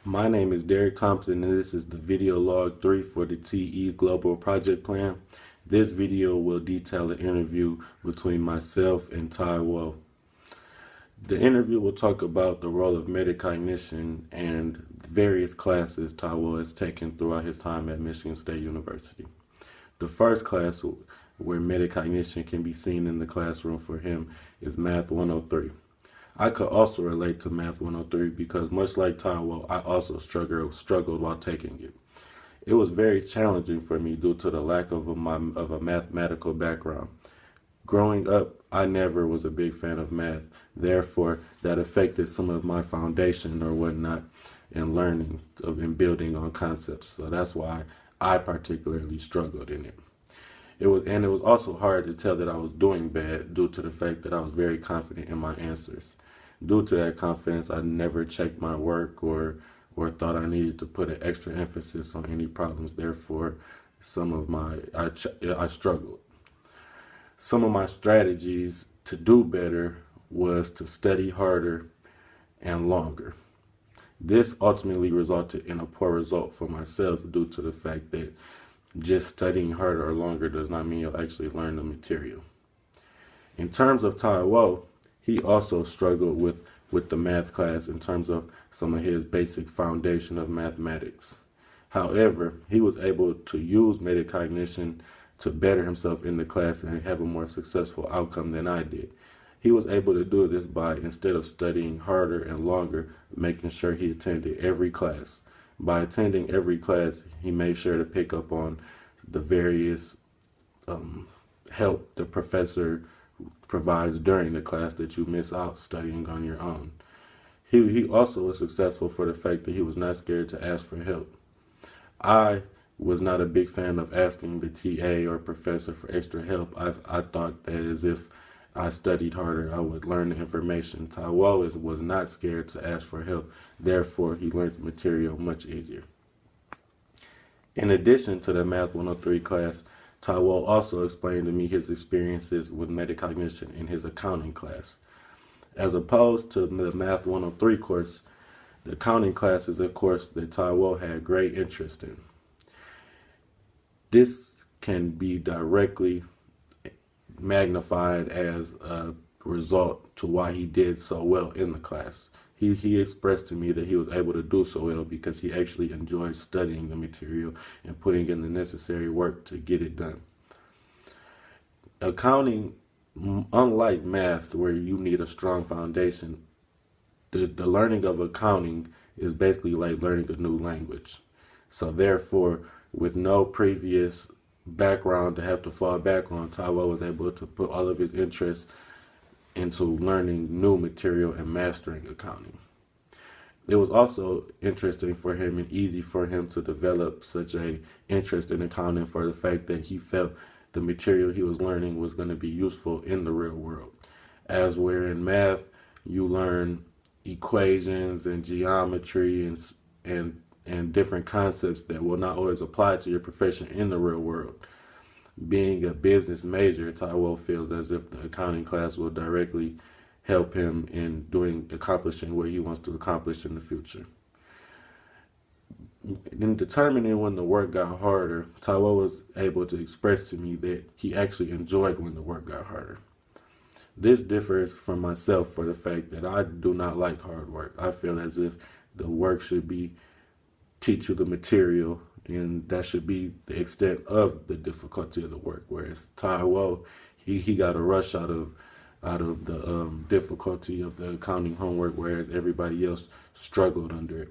My name is Derek Thompson and this is the video log 3 for the TE Global Project Plan. This video will detail an interview between myself and Tai Wo. The interview will talk about the role of metacognition and various classes Tai Wo has taken throughout his time at Michigan State University. The first class where metacognition can be seen in the classroom for him is Math 103. I could also relate to Math 103 because much like Tai Wo, I also struggled while taking it. It was very challenging for me due to the lack of a mathematical background. Growing up, I never was a big fan of math. Therefore, that affected some of my foundation or whatnot in learning and building on concepts. So that's why I particularly struggled in it. It was also hard to tell that I was doing bad due to the fact that I was very confident in my answers. Due to that confidence, I never checked my work or thought I needed to put an extra emphasis on any problems. Therefore, I struggled. Some of my strategies to do better was to study harder and longer. This ultimately resulted in a poor result for myself due to the fact that just studying harder or longer does not mean you'll actually learn the material. In terms of Tai Wo, he also struggled with the math class in terms of some of his basic foundation of mathematics. However, he was able to use metacognition to better himself in the class and have a more successful outcome than I did. He was able to do this by, instead of studying harder and longer, making sure he attended every class. By attending every class, he made sure to pick up on the various help the professor provides during the class that you miss out studying on your own. He also was successful for the fact that he was not scared to ask for help. I was not a big fan of asking the TA or professor for extra help. I thought that as if I studied harder, I would learn the information. Tai Wo was not scared to ask for help. Therefore, he learned the material much easier. In addition to the Math 103 class, Tai Wo also explained to me his experiences with metacognition in his accounting class. As opposed to the Math 103 course, the accounting class is a course that Tai Wo had great interest in. This can be directly magnified as a result to why he did so well in the class. He expressed to me that he was able to do so well because he actually enjoyed studying the material and putting in the necessary work to get it done. Accounting, unlike math where you need a strong foundation, the learning of accounting is basically like learning a new language. So therefore, with no previous background to have to fall back on, Tai Wo was able to put all of his interests into learning new material and mastering accounting. It was also interesting for him and easy for him to develop such a interest in accounting for the fact that he felt the material he was learning was going to be useful in the real world. As where in math, you learn equations and geometry and different concepts that will not always apply to your profession in the real world. Being a business major, Tai Wo feels as if the accounting class will directly help him in accomplishing what he wants to accomplish in the future. In determining when the work got harder, Tai Wo was able to express to me that he actually enjoyed when the work got harder. This differs from myself for the fact that I do not like hard work. I feel as if the work should teach you the material, and that should be the extent of the difficulty of the work. Whereas Tai Wo, he got a rush out of the difficulty of the accounting homework, whereas everybody else struggled under it.